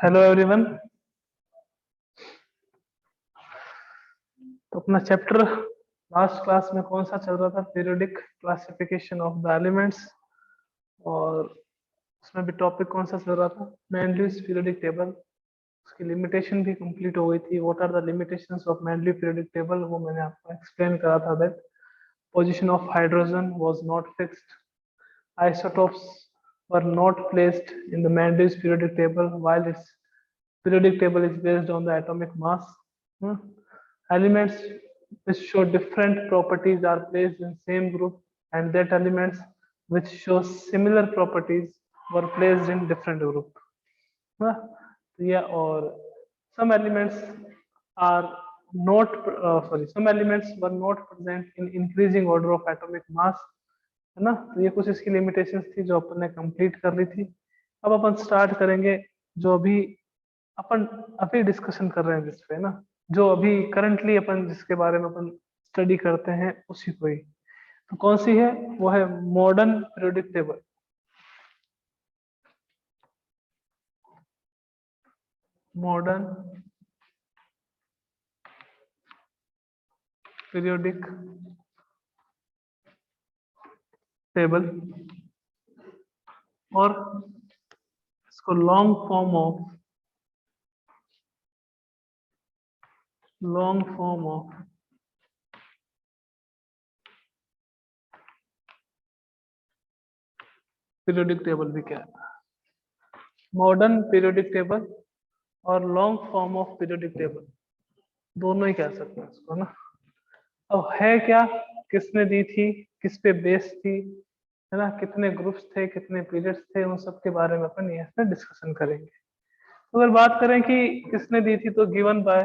Hello everyone. तो अपना chapter last class में कौन सा चल रहा था? Periodic classification of the elements. और उसमें भी टॉपिक कौन सा चल रहा था? Mendeleev's periodic table. उसकी लिमिटेशन भी कंप्लीट हो गई थी। What are the limitations of Mendeleev periodic table, वो मैंने आपको एक्सप्लेन करा था। That position of hydrogen was not fixed, isotopes were not placed in the Mendele's periodic table, while its periodic table is based on the atomic mass. Hmm. Elements which show different properties are placed in same group, and that elements which show similar properties were placed in different group. हाँ, तो ये और some elements are not some elements were not present in increasing order of atomic mass, है ना। तो ये कुछ इसकी लिमिटेशंस थी जो अपन ने कंप्लीट कर ली थी। अब अपन स्टार्ट करेंगे जो अभी अपन अभी डिस्कशन कर रहे हैं जिस पे ना, जो अभी करंटली अपन जिसके बारे में अपन स्टडी करते हैं उसी को ही। तो कौन सी है? वो है modern periodic table. Modern periodic table, और इसको long form of periodic table भी कहते हैं। मॉडर्न पीरियोडिक टेबल और long form of periodic table दोनों ही कह सकते हैं इसको ना। अब है क्या, किसने दी थी, किस पे बेस थी, है ना, कितने ग्रुप्स थे, कितने पीरियड्स थे, उन सब के बारे में अपन यहाँ डिस्कशन करेंगे। तो अगर बात करें कि किसने दी थी, तो given by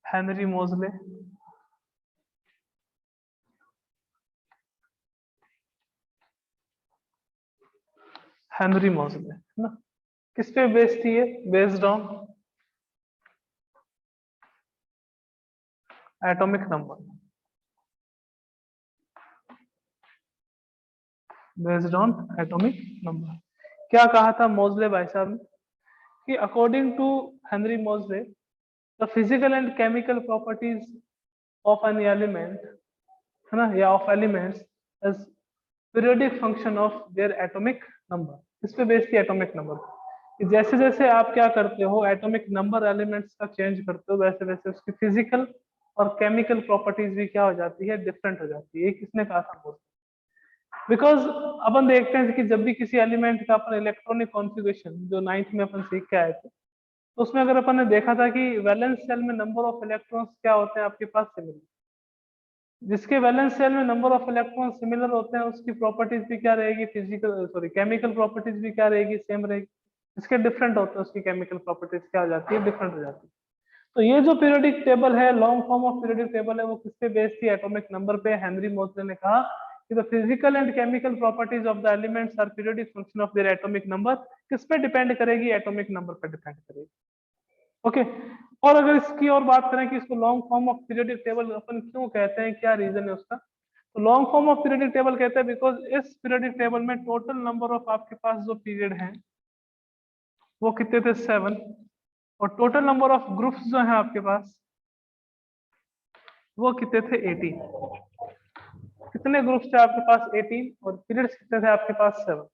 Henry Moseley. Henry Moseley, है ना। किस पे बेस्ड थी ये? Based on atomic number. Based on atomic number. क्या कहा था मोजले भाई साहब ने कि according to Henry Moseley the physical and chemical properties of an element, है ना, या of elements as periodic function of their atomic number. इस पे बेस्ड थी एटॉमिक नंबर कि जैसे जैसे आप क्या करते हो, एटॉमिक नंबर एलिमेंट्स का चेंज करते हो, वैसे वैसे उसकी फिजिकल और केमिकल प्रॉपर्टीज भी क्या हो जाती है? डिफरेंट हो जाती है। ये किसने कहा था? मोजले। बिकॉज अपन देखते हैं कि जब भी किसी एलिमेंट का अपन इलेक्ट्रॉनिक कॉन्फ़िगरेशन जो 9th में अपन सीख के आए थे, तो उसमें अगर अपन ने देखा था कि वैलेंस शेल में नंबर ऑफ इलेक्ट्रॉन्स क्या होते हैं आपके पास? सिमिलर। जिसके वैलेंस शेल में नंबर ऑफ इलेक्ट्रॉन सिमिलर होते हैं उसकी प्रॉपर्टीज भी क्या रहेगी? फिजिकल सॉरी केमिकल प्रॉपर्टीज भी क्या रहेगी? सेम रहेगी। इसके डिफरेंट होते हैं उसकी केमिकल प्रॉपर्टीज क्या हो जाती है? डिफरेंट हो जाती है। तो ये जो पीरियोडिक टेबल है, long form of periodic table है, वो किस पे बेस्ड थी? एटॉमिक नंबर पे। हेनरी मोजले ने कहा कि the physical and chemical properties of the elements are periodic function of their atomic number. किस पे डिपेंड करेगी? एटॉमिक नंबर पे डिपेंड करेगी। ओके। और अगर इसकी और बात करें कि इसको long form of periodic table अपन क्यों कहते हैं, क्या रीजन है उसका, तो long form of periodic table कहते हैं बिकॉज इस पीरियोडिक टेबल में टोटल नंबर ऑफ आपके पास जो पीरियड हैं वो कितने थे? 7। और टोटल नंबर ऑफ ग्रुप्स जो है आपके पास वो कितने थे? 18। कितने ग्रुप्स थे आपके पास? 18। और पीरियड्स कितने थे आपके पास? 7।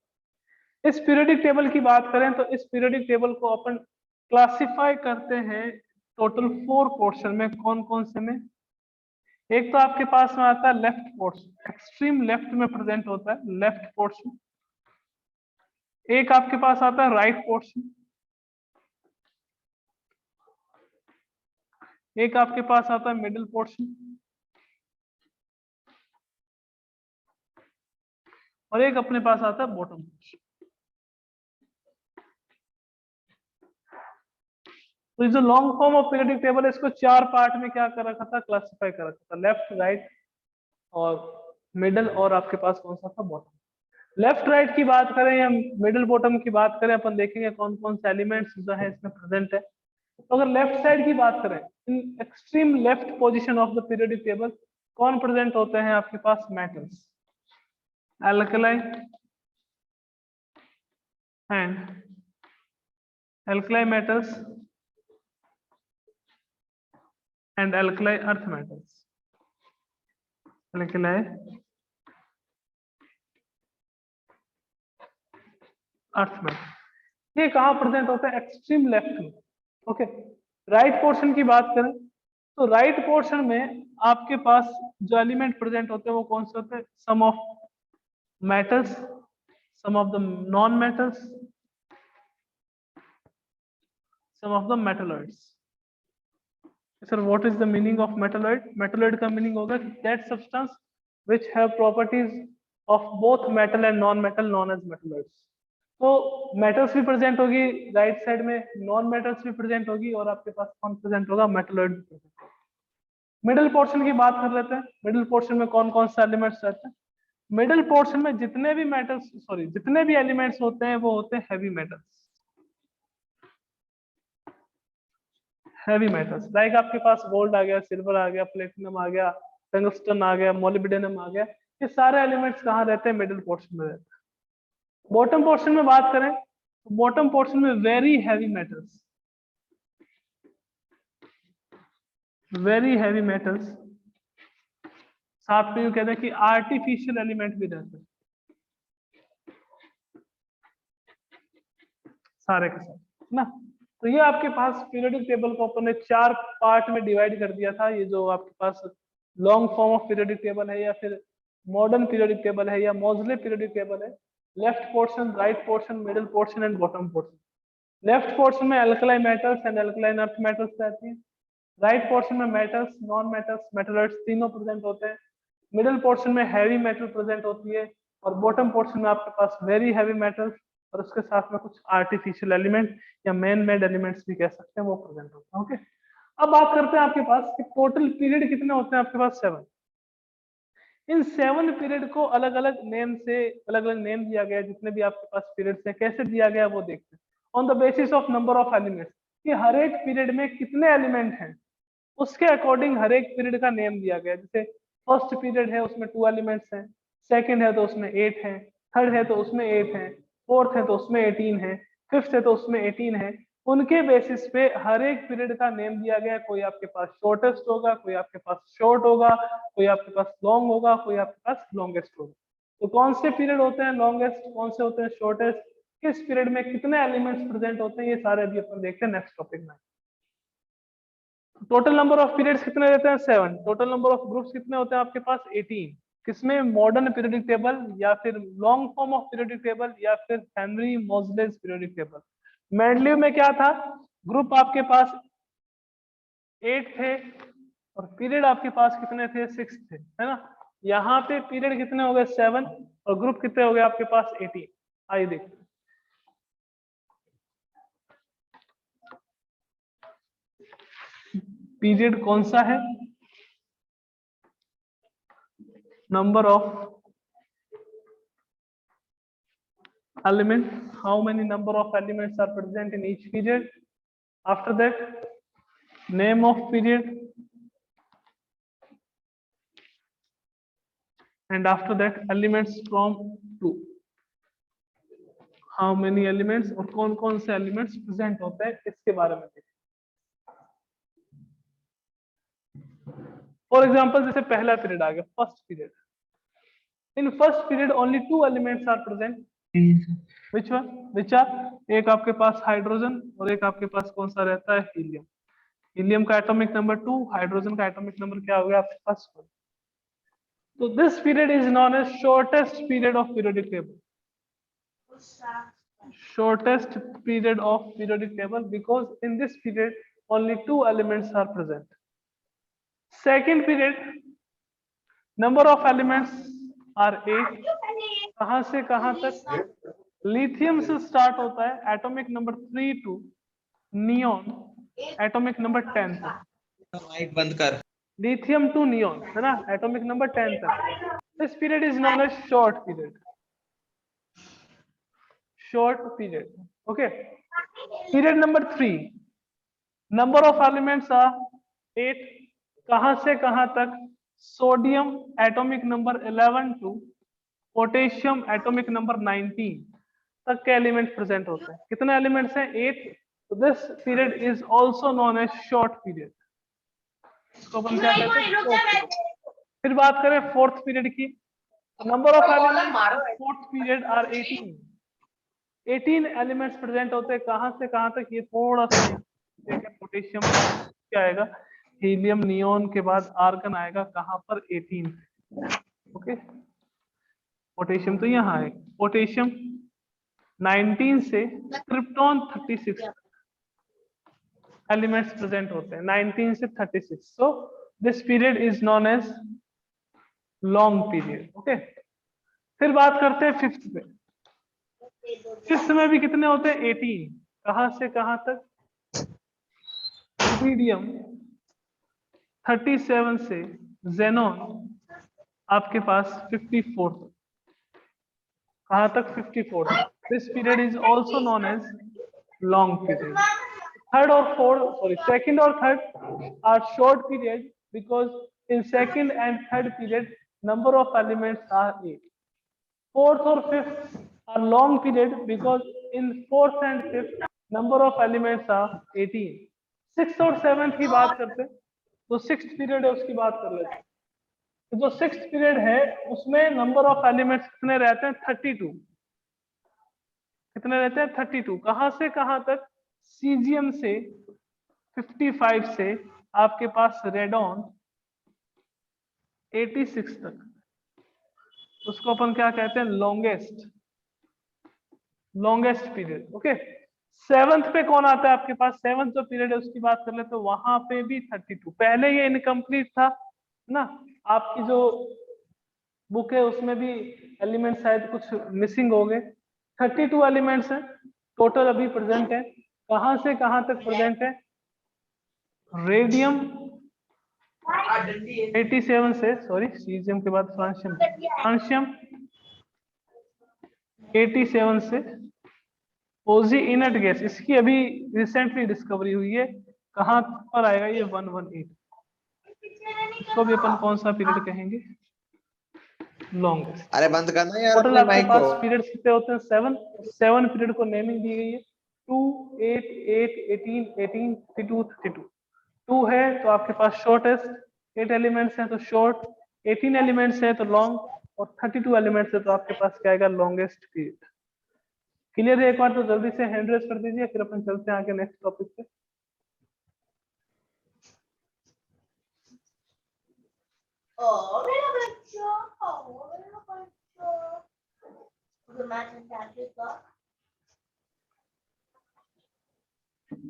इस पीरियोडिक टेबल की बात करें तो इस पीरियोडिक टेबल को अपन क्लासिफाई करते हैं टोटल 4 पोर्शन में। कौन कौन से में? एक तो आपके पास में आता है लेफ्ट पोर्शन, एक्सट्रीम लेफ्ट में प्रेजेंट होता है लेफ्ट पोर्शन। एक आपके पास आता है राइट पोर्शन। एक आपके पास आता है मिडिल पोर्शन। और एक अपने पास आता है बॉटम पोर्शन। तो ये जो long form of periodic table है इसको 4 पार्ट में क्या कर रखा था? क्लासिफाई कर रखा था। लेफ्ट, राइट और मिडिल, और आपके पास कौन सा था? बॉटम। लेफ्ट राइट की बात करें या मिडिल बॉटम की बात करें, अपन देखेंगे कौन कौन से एलिमेंट्स जो है इसमें प्रेजेंट है। तो अगर लेफ्ट साइड की बात करें, in extreme left position of the periodic table कौन प्रेजेंट होते हैं आपके पास? Metals, alkaline, and alkali metals and alkali earth metals. Alkali earth में ये कहाँ प्रेजेंट होता है? एक्सट्रीम लेफ्ट में। ओके, राइट पोर्शन की बात करें तो राइट पोर्शन में आपके पास जो एलिमेंट प्रेजेंट होते हैं वो कौन से होते हैं? Some of metals, some of the non metals, some of the metalloids. Sir what is the meaning of metalloid? Metalloid का मीनिंग होगा that substance which have properties of both metal and non metal known as metalloids. तो metals भी present होगी right side में, non metals भी present होगी और आपके पास कौन प्रेजेंट होगा? मेटलॉइड भी प्रेजेंट होगा। मिडिल पोर्शन की बात कर लेते हैं। मिडिल पोर्शन में कौन कौन से एलिमेंट्स रहते हैं? मिडिल पोर्शन में जितने भी मेटल्स जितने भी एलिमेंट्स होते हैं वो होते हैं heavy metals. Heavy metals like आपके पास गोल्ड आ गया, सिल्वर आ गया, प्लेटिनम आ गया, टंगस्टन आ गया, मोलिब्डेनम आ गया, ये सारे एलिमेंट्स कहाँ रहते हैं? मिडिल पोर्शन में रहते हैं। बॉटम पोर्शन में बात करें तो बॉटम पोर्शन में very heavy metals, very heavy metals, साथ में कहते हैं कि आर्टिफिशियल एलिमेंट भी रहते हैं सारे के साथ ना। तो ये आपके पास पीरियोडिक टेबल को अपन ने 4 पार्ट में डिवाइड कर दिया था। ये जो आपके पास long form of periodic table है या फिर मॉडर्न पीरियोडिक टेबल है या मोजले पीरियोडिक टेबल है, left portion, right portion, middle portion and bottom portion. Left portion में alkali metals and alkaline earth metals रहती हैं। राइट पोर्शन में मेटल्स, नॉन मेटल्स, मेटलॉइड्स तीनों प्रेजेंट होते हैं। मिडिल पोर्शन में हैवी मेटल प्रेजेंट होती है और बॉटम पोर्शन में आपके पास वेरी हैवी मेटल्स और उसके साथ में कुछ आर्टिफिशियल एलिमेंट या मैन मेड एलिमेंट्स भी कह सकते हैं वो प्रेजेंट होते हैं। ओके, अब बात करते हैं आपके पास कि टोटल पीरियड कितने होते हैं? आपके पास 7। इन 7 पीरियड को अलग अलग नेम से अलग अलग नेम दिया गया है। जितने भी आपके पास पीरियड्स है कैसे दिया गया वो देखते हैं on the basis of number of elements, कि हर एक पीरियड में कितने एलिमेंट हैं उसके अकॉर्डिंग हर एक पीरियड का नेम दिया गया है। जैसे फर्स्ट पीरियड है उसमें 2 एलिमेंट्स हैं, सेकंड है तो उसमें 8 है, थर्ड है तो उसमें 8 है, फोर्थ है तो उसमें 18 है, फिफ्थ है तो उसमें 18 है। उनके बेसिस पे हर एक पीरियड का नेम दिया गया है। कोई आपके पास शॉर्टेस्ट होगा, कोई आपके पास शॉर्ट होगा, कोई आपके पास लॉन्ग होगा, कोई आपके पास लॉन्गेस्ट होगा। तो कौन से पीरियड होते हैं लॉन्गेस्ट, कौन से होते हैं शॉर्टेस्ट, किस पीरियड में कितने एलिमेंट्स प्रेजेंट होते हैं, ये सारे अभी अपन देखते हैं नेक्स्ट टॉपिक में। टोटल नंबर ऑफ पीरियड्स कितने रहते हैं? 7। टोटल नंबर ऑफ ग्रुप्स कितने होते हैं आपके पास? 18। किसमें? मॉडर्न पीरियोडिक टेबल या फिर long form of periodic table या फिर हेनरी मोजलेस पीरियोडिक टेबल। मेंडलीव में क्या था? ग्रुप आपके पास 8 थे और पीरियड आपके पास कितने थे? 6 थे, है ना। यहाँ पे पीरियड कितने हो गए? 7 और ग्रुप कितने हो गए आपके पास? 18। आइए देखते हैं। पीरियड कौन सा है? Number of elements, how many number of elements are present in each period. After that, name of period, and after that elements from to, how many elements और कौन कौन से elements present होते हैं इसके बारे में देखिए। फॉर एग्जाम्पल जैसे पहला पीरियड आ गया, first period. In first period only 2 elements are present. Which one? Which are? एक आपके पास हाइड्रोजन और एक आपके पास कौन सा रहता है? हीलियम। हीलियम का एटॉमिक नंबर 2, हाइड्रोजन का एटॉमिक नंबर क्या हो गया आपके पास? 1। So this period is known as shortest period of periodic table. Shortest period of periodic table because in this period only 2 elements are present. Second period, number of elements are 8. कहां से कहां तक? Lithium से start होता है atomic number 3 to neon atomic number 10 तक। Mic बंद कर। लिथियम टू नियॉन, है ना, एटॉमिक नंबर 10 तक। This period is known as short period. Short period, okay. Period number 3, number of elements are 8। कहां से कहां तक? Sodium atomic number 11 to potassium atomic number 19। तक के एलिमेंट प्रेजेंट होते हैं। कितने एलिमेंट्स हैं? 8। तो this period is also known as short period. इसको अपन क्या कहते हैं? Short period. फिर बात करें फोर्थ पीरियड की, number of elements fourth period are 18। 18 elements present होते हैं। कहां से कहां तक? ये थोड़ा सा देखें, पोटेशियम क्या आएगा, हीलियम, नियोन के बाद आर्गन आएगा, कहां पर? 18। ओके, पोटेशियम तो यहाँ है। पोटेशियम 19 से क्रिप्टॉन 36 एलिमेंट्स प्रेजेंट होते हैं, 19 से 36। So this period is known as long period. Okay, फिर बात करते हैं फिफ्थ पे। फिफ्थ में भी कितने होते हैं? 18। कहां से कहां तक? मीडियम 37 से जेनॉन आपके पास 54 तक। कहां तक? 54। This period is also known as long period. Third और फोर्थ, सॉरी, सेकंड और third are short period because in second and third period number of elements are 8. Fourth or fifth are long period because in fourth and fifth number of elements are 18. Sixth और seventh की बात करते हैं तो sixth period है उसकी बात कर लेते हैं। तो जो सिक्स्थ पीरियड है उसमें नंबर ऑफ एलिमेंट्स कितने रहते हैं? 32। कितने रहते हैं? 32। कहां से कहां तक? सीजियम से 55 से आपके पास रेडॉन 86 तक। उसको अपन क्या कहते हैं? Longest period. ओके, सेवंथ पे कौन आता है आपके पास? सेवंथ जो पीरियड है उसकी बात कर ले तो वहां पे भी 32। पहले ये इनकम्प्लीट था ना, आपकी जो बुक है उसमें भी एलिमेंट शायद कुछ मिसिंग हो गए। 32 एलिमेंट्स हैं टोटल अभी प्रेजेंट है। कहां से कहां तक प्रेजेंट है? रेडियम 87 से, सॉरी, सीजियम के बाद फ्रांशियम 87 से ओजी इनर्ट गैस, इसकी अभी रिसेंटली डिस्कवरी हुई है। कहां पर आएगा ये? 118। इसको भी अपन कौन सा पीरियड कहेंगे? लॉन्गेस्ट। अरे बंद करना यार टोटल अपने आपके माइक पास को। पीरियड्स कितने होते हैं? 7। 7 पीरियड को नेमिंग दी गई है। 2, 8, 8, 18, 18, 32, 32। 2 है तो आपके पास शॉर्टेस्ट, 8 एलिमेंट्स हैं तो शॉर्ट, 18 एलिमेंट्स है तो लॉन्ग, और 32 एलिमेंट्स है तो आपके पास क्या आएगा? Longest period. क्लियर है? एक बार तो जल्दी से हैंड रेस कर दीजिए, फिर अपन चलते हैं आगे नेक्स्ट टॉपिक पे।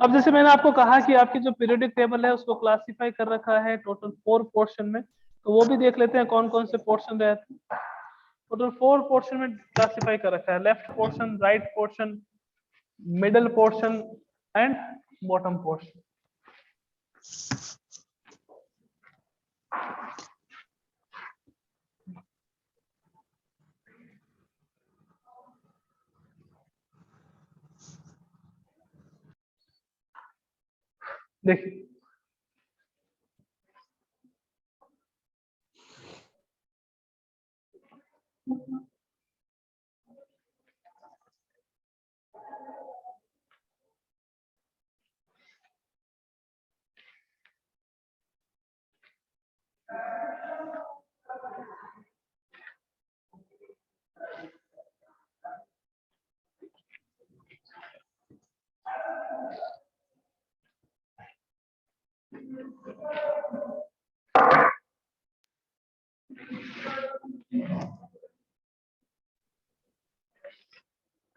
अब जैसे मैंने आपको कहा कि आपकी जो पीरियोडिक टेबल है उसको क्लासिफाई कर रखा है टोटल 4 पोर्शन में, तो वो भी देख लेते हैं कौन कौन से पोर्शन रहते हैं। टोटल 4 पोर्शन में क्लासिफाई कर रखा है, left portion, right portion, middle portion and bottom portion. देखिए,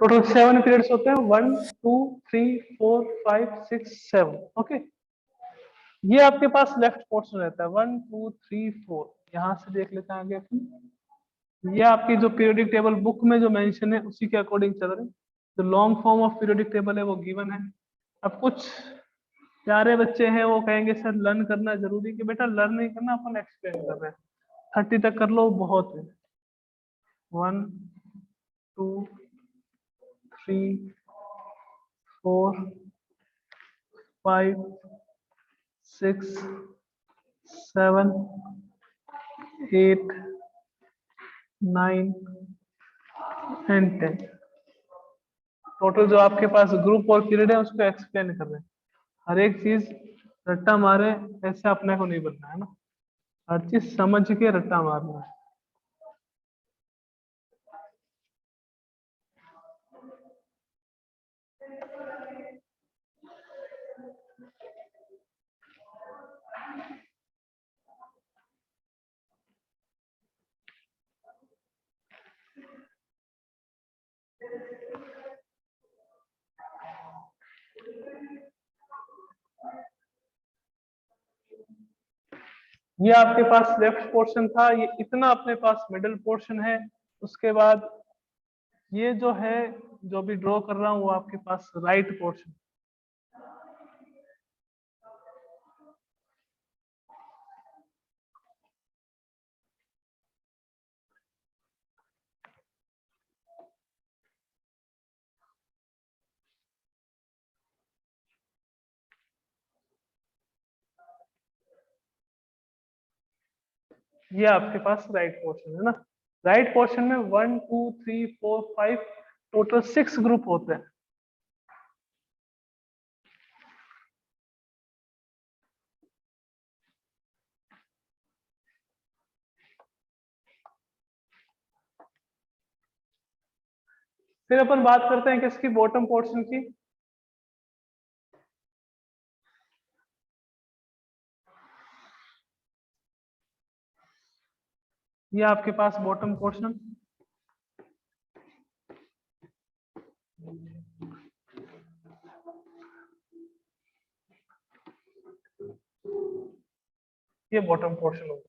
टोटल 7 पीरियड्स होते हैं, 1, 2, 3, 4, 5, 6, 7। ओके, ये आपके पास लेफ्ट पोर्शन रहता है, 1, 2, 3, 4। यहां से देख लेते हैं आगे। ये आपकी जो पीरियोडिक टेबल बुक में जो मेंशन है उसी के अकॉर्डिंग चल रहे हैं। जो long form of periodic table है वो गिवन है। अब कुछ प्यारे बच्चे हैं वो कहेंगे सर लर्न करना जरूरी, कि बेटा लर्न नहीं करना, अपन एक्सप्लेन कर रहे हैं। 30 तक कर लो बहुत है। 1, 2, 3, 4, 5, 6, 7, 8, 9 and 10। टोटल जो आपके पास ग्रुप और पीरियड है उसको एक्सप्लेन कर रहे हैं। हर एक चीज रट्टा मारे ऐसे अपने को नहीं बनना है ना, हर चीज समझ के रट्टा मारना है। ये आपके पास लेफ्ट पोर्शन था, ये इतना अपने पास मिडिल पोर्शन है। उसके बाद ये जो है, जो भी ड्रॉ कर रहा हूं वो आपके पास राइट पोर्शन। ये आपके पास राइट पोर्शन है ना। राइट पोर्शन में 1 2 3 4 5 टोटल 6 ग्रुप होते हैं। फिर अपन बात करते हैं किसकी, बॉटम पोर्शन की। ये आपके पास बॉटम पोर्शन, ये बॉटम पोर्शन होगा।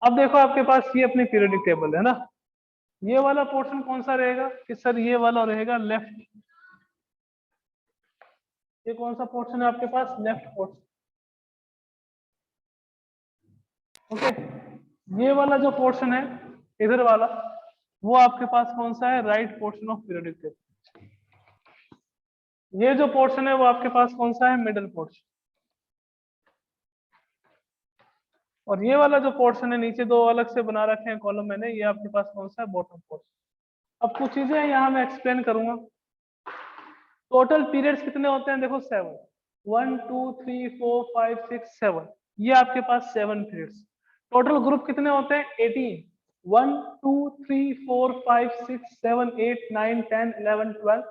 अब देखो आपके पास ये अपनी पीरियोडिक टेबल है ना। ये वाला पोर्शन कौन सा रहेगा कि सर ये वाला रहेगा लेफ्ट। ये कौन सा पोर्शन है आपके पास, लेफ्ट पोर्शन। ओके, ये वाला जो पोर्शन है इधर वाला, वो आपके पास कौन सा है, right portion of periodic table. ये जो पोर्शन है वो आपके पास कौन सा है, मिडिल पोर्शन। और ये वाला जो पोर्शन है, नीचे दो अलग से बना रखे हैं कॉलम मैंने, ये आपके पास कौन सा है, बॉटम पोर्शन। अब कुछ चीजें यहाँ मैं एक्सप्लेन करूंगा। टोटल पीरियड्स कितने होते हैं, देखो 7, 1 2 3 4 5 6 7, ये आपके पास 7 पीरियड्स। टोटल ग्रुप कितने होते हैं, 18, 1 2 3 4 5 6 7 8 9 10 11 12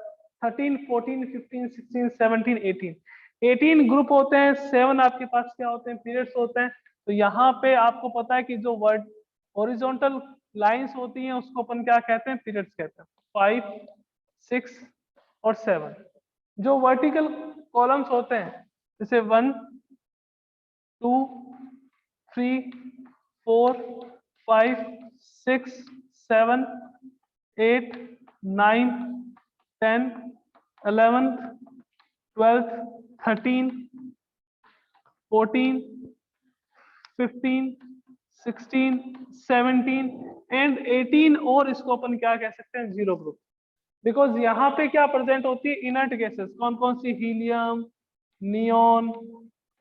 13 14 15 16 17 18, 18 ग्रुप होते हैं। 7 आपके पास क्या होते हैं, पीरियड्स होते हैं। तो यहाँ पे आपको पता है कि जो वर्ड हॉरिजॉन्टल लाइंस होती हैं उसको अपन क्या कहते हैं, पीरियड्स कहते हैं। 5 6 और 7। जो वर्टिकल कॉलम्स होते हैं जैसे 1 2 3 4 5 6 7 8 9 10 11 12 13 14 15 16 17 एंड 18, और इसको अपन क्या कह सकते हैं, जीरो ग्रुप। बिकॉज यहाँ पे क्या प्रेजेंट होती है, इनर्ट गैसेस। कौन कौन सी, helium, neon,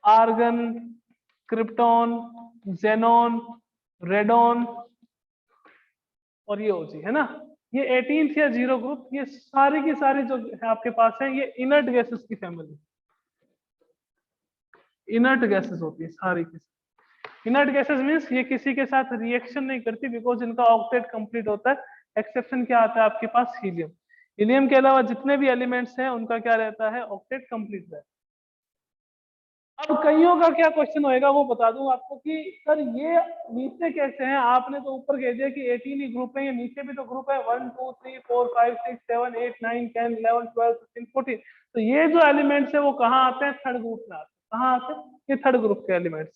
argon, krypton, xenon, radon और ये ओजी है ना। ये 18th या जीरो ग्रुप, ये सारी की सारी जो है आपके पास है, ये इनर्ट गैसेस की फैमिली। इनर्ट गैसेस होती है सारी की। इनर्ट गैसेस मींस ये किसी के साथ रिएक्शन नहीं करती, बिकॉज इनका ऑक्टेट कंप्लीट होता है। एक्सेप्शन क्या आता है आपके पास, हीलियम। हीलियम के अलावा जितने भी एलिमेंट्स हैं उनका क्या रहता है, ऑक्टेट कंप्लीट रहता है। अब कईयों का क्या क्वेश्चन होएगा वो बता दूं आपको कि सर ये नीचे कैसे हैं, आपने तो ऊपर कह दिया कि 18 ही ग्रुप है, ये नीचे भी तो ग्रुप है, 1 2 3 4 5 6 7 8 9 10 11 12 13 14। तो ये जो एलिमेंट्स है वो कहाँ आते हैं, थर्ड ग्रुप में आते हैं। कहाँ आते हैं, ये थर्ड ग्रुप के एलिमेंट्स।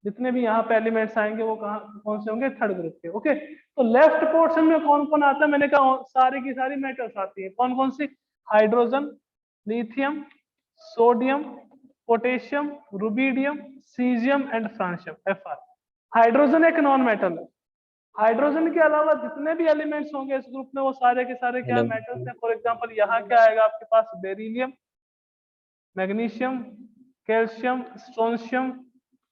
जितने भी यहाँ पे एलिमेंट्स आएंगे वो कहाँ, कौन से होंगे, थर्ड ग्रुप के। ओके, तो लेफ्ट पोर्शन में कौन कौन आता है, मैंने कहा सारी की सारी मेटल्स आती है। कौन कौन सी, hydrogen, lithium, sodium, potassium, rubidium, caesium and francium, Fr। Hydrogen एक नॉन मेटल है। हाइड्रोजन के अलावा जितने भी एलिमेंट्स होंगे इस ग्रुप में वो सारे के सारे क्या हेलो मेटल्स हैं। फॉर एग्जांपल यहाँ क्या आएगा आपके पास, beryllium, magnesium, calcium, strontium,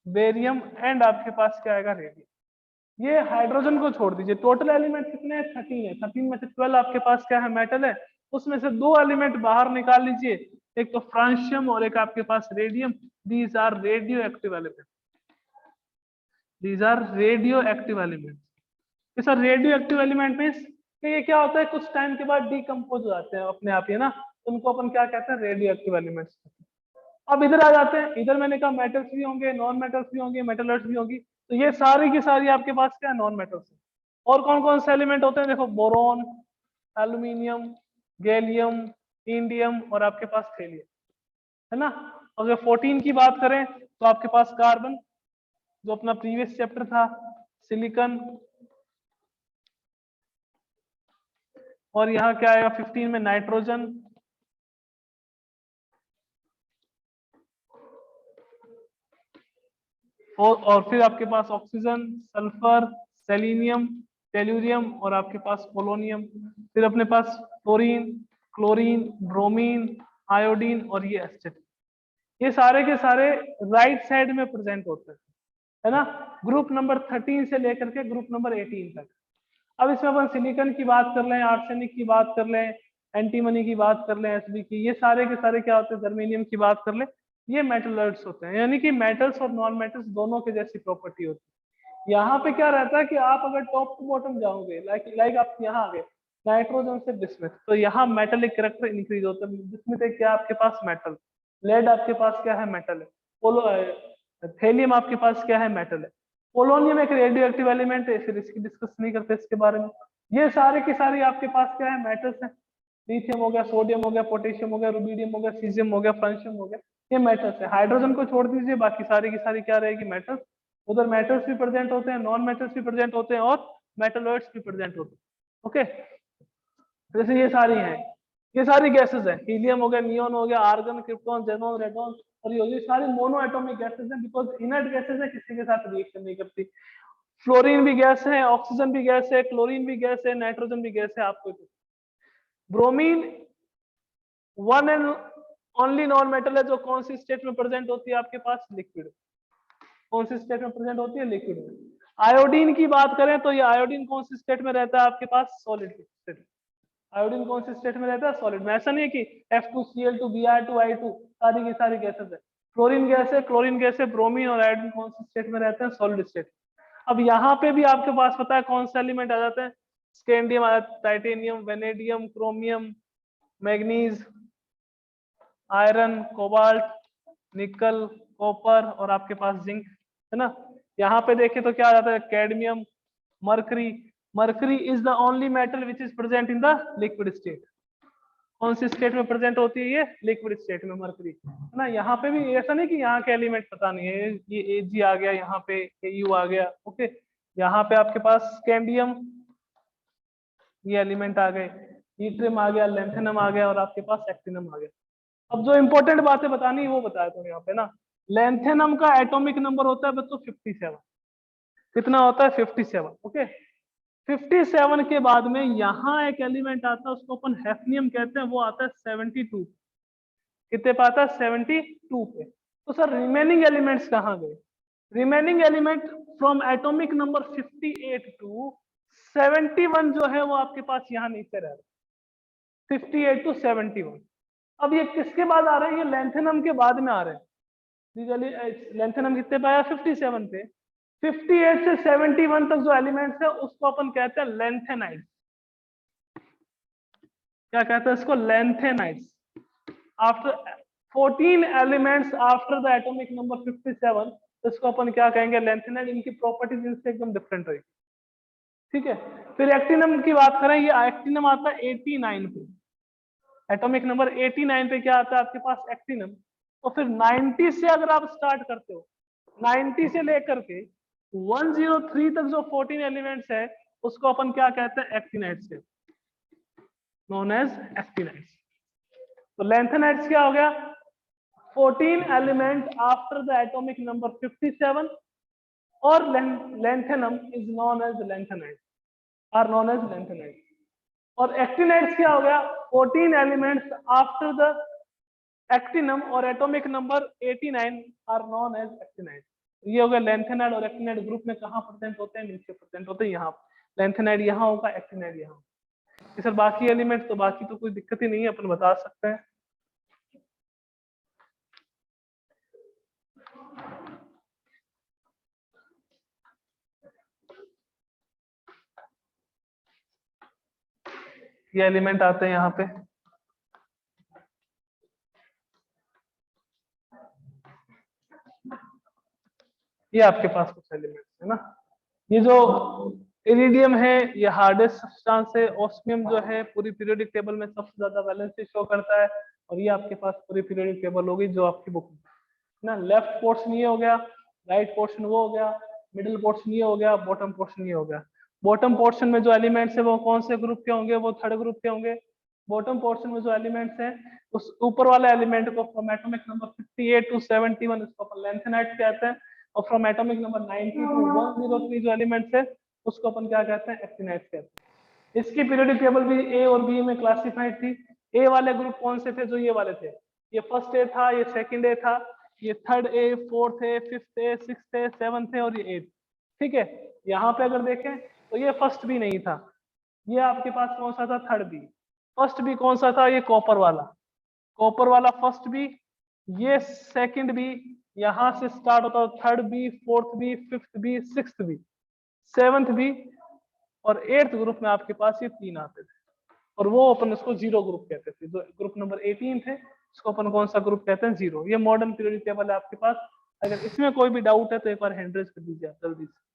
barium and आपके पास क्या आएगा, रेडियम। ये हाइड्रोजन को छोड़ दीजिए, टोटल एलिमेंट कितने हैं? 13 है। 13 में से 12 आपके पास क्या है? मेटल है। उसमें से 2 एलिमेंट बाहर निकाल लीजिए, एक तो फ्रांशियम और एक आपके पास radium. These are radioactive element, these are radioactive element. Sir radioactive element means ये क्या होता है? कुछ टाइम के बाद डिकम्पोज हो जाते हैं अपने आप ही ना, तो उनको अपन क्या कहते हैं? Radio active elements. अब इधर आ जाते हैं, इधर मैंने कहा मेटल्स भी होंगे, नॉन मेटल्स भी होंगे, मेटलर्स भी होंगी, तो ये सारी की सारी आपके पास क्या है? Non metals. और कौन कौन से एलिमेंट होते हैं? देखो, बोरोन, एल्यूमिनियम, गैलियम, इंडियम और आपके पास थेलियम, है ना। अगर 14 की बात करें तो आपके पास कार्बन, जो अपना प्रीवियस चैप्टर था, सिलिकॉन, और यहाँ क्या आएगा 15 में? नाइट्रोजन, और फिर आपके पास ऑक्सीजन, सल्फर, सेलिनियम, टेल्यूरियम और आपके पास पोलोनियम। फिर अपने पास फ्लोरीन, क्लोरीन, ब्रोमीन, आयोडीन और ये एसिड। ये सारे के सारे राइट साइड में प्रेजेंट होते हैं, है ना। ग्रुप नंबर 13 से लेकर के ग्रुप नंबर 18 तक। अब इसमें अपन सिलिकॉन की बात कर लें, आर्सेनिक की बात कर लें, एंटीमनी की बात कर लें, एसबी की, ये सारे के सारे क्या होते हैं? जर्मेनियम की बात कर लें, ये मेटलर्ड्स होते हैं, यानी कि मेटल्स और नॉन मेटल्स दोनों के जैसी प्रॉपर्टी होती है। यहाँ पे क्या रहता है कि आप अगर टॉप टू बॉटम जाओगे, लाइक आप यहाँ आ गए नाइट्रोजन से बिस्मिथ, तो यहाँ मेटेलिक कैरेक्टर इंक्रीज होता है। बिस्मिथ एक क्या आपके पास? मेटल। लेड आपके पास क्या है? मेटल है। पोलो, थेलियम आपके पास क्या है? मेटल है। पोलोनियम एक रेडियो एक्टिव एलिमेंट है, फिर इसकी डिस्कस नहीं करते इसके बारे में। ये सारे के सारे आपके पास क्या है? मेटल्स हैं। लिथियम हो गया, सोडियम हो गया, पोटेशियम हो गया, रुबीडियम हो गया, सीजियम हो गया, फ्रांशियम हो गया, ये मेटल्स है। हाइड्रोजन को छोड़ दीजिए, बाकी सारी की सारी क्या रहेगी? मेटल्स। उधर मेटल्स भी प्रेजेंट होते हैं, नॉन मेटल्स भी प्रेजेंट होते हैं और मेटलॉइड्स भी प्रेजेंट होते हैं। ओके, जैसे ये सारी हैं, ये सारी गैसेस हैं। हीलियम हो गया, नियोन हो गया, आर्गन, क्रिप्टॉन, जेनॉन, रेडॉन और ये सारी मोनो एटॉमिक गैसेस हैं, बिकॉज इनर्ट गैसेस है, किसी के साथ रिएक्शन नहीं करती। फ्लोरीन भी गैस है, ऑक्सीजन भी गैस है, क्लोरीन भी गैस है, नाइट्रोजन भी गैस है। आपको bromine one and only non metal है जो कौन सी स्टेट में प्रेजेंट होती है? आपके पास लिक्विड। कौन सी स्टेट में प्रेजेंट होती है? लिक्विड में। आयोडीन की बात करें तो ये आयोडीन कौन सी स्टेट में रहता है? आपके पास सॉलिड स्टेट। आयोडीन कौन सी स्टेट में रहता है? सॉलिड में। ऐसा नहीं है कि F2Cl2 Br2 I2 सारी की सारी गैसेस है। फ्लोरीन गैस है, क्लोरीन गैस है, ब्रोमीन और आयोडीन कौन सी स्टेट में रहते हैं? Solid state. अब यहाँ पे भी आपके पास पता है कौन सा एलिमेंट आ जाता है? स्कैंडियम आ जाता है, titanium, vanadium, chromium, manganese, iron, cobalt, निकल, कॉपर और आपके पास जिंक, है ना। यहाँ पे देखें तो क्या आ जाता है? Cadmium, mercury. Mercury is the only metal which is present in the liquid state. कौन सी स्टेट में प्रेजेंट होती है ये? लिक्विड स्टेट में मरकरी, है ना। यहाँ पे भी ऐसा नहीं कि यहाँ के एलिमेंट पता नहीं है, ये Ag आ गया, यहाँ पे Au आ गया। ओके, यहाँ पे आपके पास स्कैंडियम, ये एलिमेंट आ गए, ईट्रियम आ गया, लेंथेनम आ गया और आपके पास एक्टिनम आ गया। अब जो इंपॉर्टेंट बातें बतानी है वो बताया तुम यहाँ पे ना। लेंथेनम का एटॉमिक नंबर होता है बच्चों 57। कितना होता है? 57। ओके, 57 के बाद में यहाँ एक एलिमेंट आता है, उसको अपन हैफनियम कहते हैं, वो आता है 72। कितने पे आता है? 72 पे। तो सर रिमेनिंग एलिमेंट्स कहाँ गए? Remaining element from atomic number 58 to 71 जो है वो आपके पास यहाँ नीचे रह रहे हैं, 58 टू 71। अब ये किसके बाद आ रहे हैं? ये लेंथेनम के बाद में आ रहे हैं। लेंथेनम कितने पे आया? 57 पे। 58 से 71 तक जो एलिमेंट्स है उसको अपन कहते हैं लेंथेनाइड्स। क्या कहते हैं इसको? Lanthanides. After 14 elements after the atomic number 57, इसको अपन क्या कहेंगे? लेंथेनाइड। इनकी प्रॉपर्टीज इनसे एकदम डिफरेंट रहेगी, ठीक है। फिर एक्टिनम की बात करें, ये एक्टिनम आता है 89 पे। एटॉमिक नंबर 89 पे क्या आता है आपके पास? एक्टिनम। तो फिर 90 से अगर आप स्टार्ट करते हो, 90 से लेकर के 103 तक जो 14 एलिमेंट्स है उसको अपन क्या कहते हैं? Actinides, known as actinides. तो लेंथेनाइड्स क्या हो गया? 14 element after the atomic number 57 और lanthanum is known as lanthanide, are known as lanthanide. और एक्टिनाइड्स क्या हो गया? 14 एलिमेंट्स आफ्टर द एक्टिनम और atomic number 89 are known as actinide. ये हो गया लैंथेनाइड और एक्टिनाइड ग्रुप में कहाँ प्रेजेंट होते हैं, नीचे प्रेजेंट होते हैं यहाँ। लैंथेनाइड यहाँ होगा, एक्टिनाइड यहाँ। सर बाकी एलिमेंट तो बाकी तो कोई दिक्कत ही नहीं है, अपन बता सकते हैं। ये एलिमेंट आते हैं यहाँ पे, ये आपके पास कुछ एलिमेंट्स है ना। ये जो इरिडियम है ये हार्डेस्ट सब्सटेंस है। ऑस्मियम जो है पूरी पीरियोडिक टेबल में सबसे ज्यादा वैलेंसी शो करता है, और ये आपके पास पूरी पीरियोडिक टेबल होगी जो आपकी बुक में ना। लेफ्ट पोर्शन ये हो गया, राइट पोर्शन वो हो गया, मिडिल पोर्शन ये हो गया, बॉटम पोर्शन ये हो गया। बॉटम पोर्शन में जो एलिमेंट्स है वो कौन से ग्रुप के होंगे, वो थर्ड ग्रुप के होंगे। बॉटम पोर्शन में जो एलिमेंट्स हैं, उस ऊपर वाले एलिमेंट को फ्रॉम एटॉमिक नंबर 58 टू 71 इसको अपन लैंथेनाइड कहते हैं, और फ्रॉम एटॉमिक नंबर 90 टू 103 जो एलिमेंट्स है उसको अपन क्या कहते हैं, एक्टिनाइड कहते हैं। इसकी पीरियोडिक टेबल भी ए और बी में क्लासिफाइड थी। ए वाले ग्रुप कौन से थे, जो ये वाले थे, ये फर्स्ट ए था, ये सेकंड ए था, ये third A, fourth A, fifth A, sixth A, seventh A और ये एट। ठीक है, यहाँ पे अगर देखें तो ये फर्स्ट भी नहीं था, ये आपके पास कौन सा था, थर्ड बी। फर्स्ट बी कौन सा था, ये कॉपर वाला, कॉपर वाला फर्स्ट बी, ये सेकंड बी, यहां से स्टार्ट होता है third B, fourth B, fifth B, sixth B, seventh B, और एट्थ ग्रुप में आपके पास ये तीन आते थे, और वो अपन इसको जीरो ग्रुप कहते थे। जो ग्रुप नंबर 18 थे इसको अपन कौन सा ग्रुप कहते हैं, जीरो। ये मॉडर्न पीरियोडिक टेबल है आपके पास। अगर इसमें कोई भी डाउट है तो एक बार हैंड रेज कर दीजिए आप जल्दी से।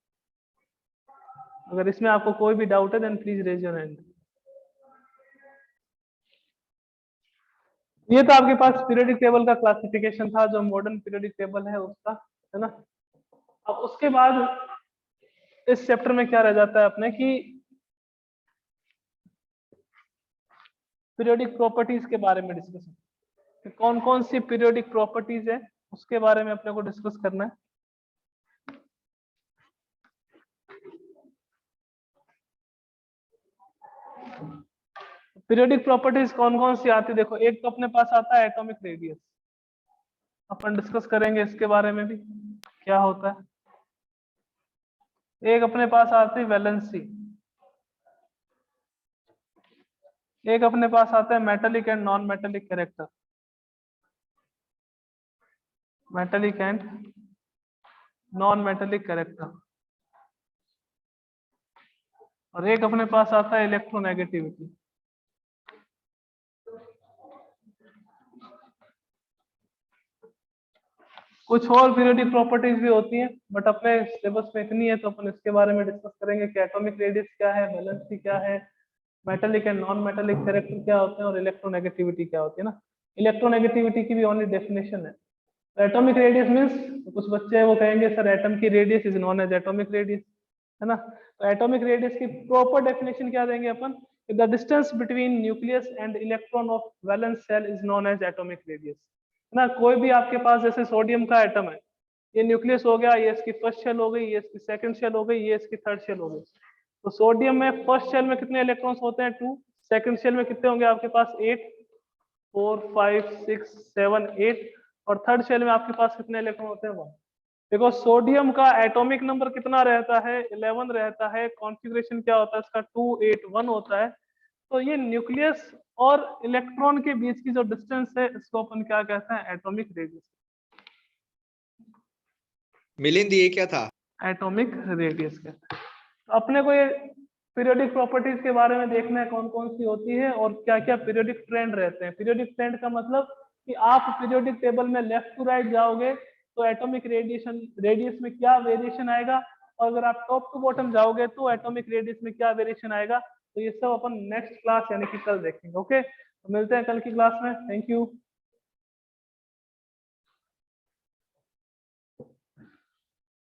अगर इसमें आपको कोई भी डाउट है then please raise your hand. ये तो आपके पास पीरियोडिक टेबल का क्लासिफिकेशन था, जो मॉडर्न पीरियोडिक टेबल है उसका, है ना। अब उसके बाद इस चैप्टर में क्या रह जाता है अपने कि पीरियोडिक प्रॉपर्टीज के बारे में डिस्कस, कौन कौन सी पीरियोडिक प्रॉपर्टीज है उसके बारे में अपने को डिस्कस करना है। पीरियोडिक प्रॉपर्टीज कौन कौन सी आती है, देखो एक तो अपने पास आता है एटॉमिक रेडियस, अपन डिस्कस करेंगे इसके बारे में भी क्या होता है। एक अपने पास आती है वैलेंसी, एक अपने पास आता है metallic and non metallic character, metallic and non metallic character, और एक अपने पास आता है इलेक्ट्रोनेगेटिविटी। कुछ और पीरियोडिक प्रॉपर्टीज भी होती हैं बट अपने सिलेबस में इतनी है तो अपन इसके बारे में डिस्कस करेंगे कि एटॉमिक रेडियस क्या है, वैलेंसी क्या है, metallic and non metallic character क्या होते हैं, और इलेक्ट्रोनेगेटिविटी क्या होती है ना। इलेक्ट्रोनेगेटिविटी की भी ओनली डेफिनेशन है। एटॉमिक रेडियस मींस, कुछ बच्चे हैं वो कहेंगे सर एटम की radius is known as atomic radius, है ना। तो एटॉमिक रेडियस की प्रॉपर डेफिनेशन क्या देंगे अपन, the distance between nucleus and electron of valence shell is known as atomic radius, है ना। कोई भी आपके पास जैसे सोडियम का एटम है, ये न्यूक्लियस हो गया, ये इसकी फर्स्ट शेल हो गई, ये इसकी सेकंड शेल हो गई, ये इसकी थर्ड शेल हो गई। तो सोडियम में फर्स्ट शेल में कितने इलेक्ट्रॉन्स होते हैं, 2। सेकंड शेल में कितने होंगे आपके पास, 8, 4, 5, 6, 7, 8, और थर्ड शेल में आपके पास कितने इलेक्ट्रॉन होते हैं, 1। देखो सोडियम का एटॉमिक नंबर कितना रहता है, 11 रहता है, कॉन्फ़िगरेशन क्या होता है इसका, 281 होता है। तो ये न्यूक्लियस और इलेक्ट्रॉन के बीच की जो डिस्टेंस है इसको अपन क्या कहते हैं, एटॉमिक रेडियस। मिलिंद ये क्या था, एटॉमिक रेडियस कहते हैं। तो अपने को ये पीरियोडिक प्रॉपर्टीज के बारे में देखना है कौन कौन सी होती है और क्या क्या पीरियोडिक ट्रेंड रहते हैं। पीरियोडिक ट्रेंड का मतलब कि आप पीरियोडिक टेबल में लेफ्ट टू राइट जाओगे तो एटॉमिक रेडिएशन रेडियस में क्या वेरिएशन आएगा, और अगर आप टॉप टू बॉटम जाओगे तो एटॉमिक रेडियस में क्या वेरिएशन आएगा। तो ये सब अपन नेक्स्ट क्लास यानी कि कल देखेंगे। ओके, तो मिलते हैं कल की क्लास में। Thank you.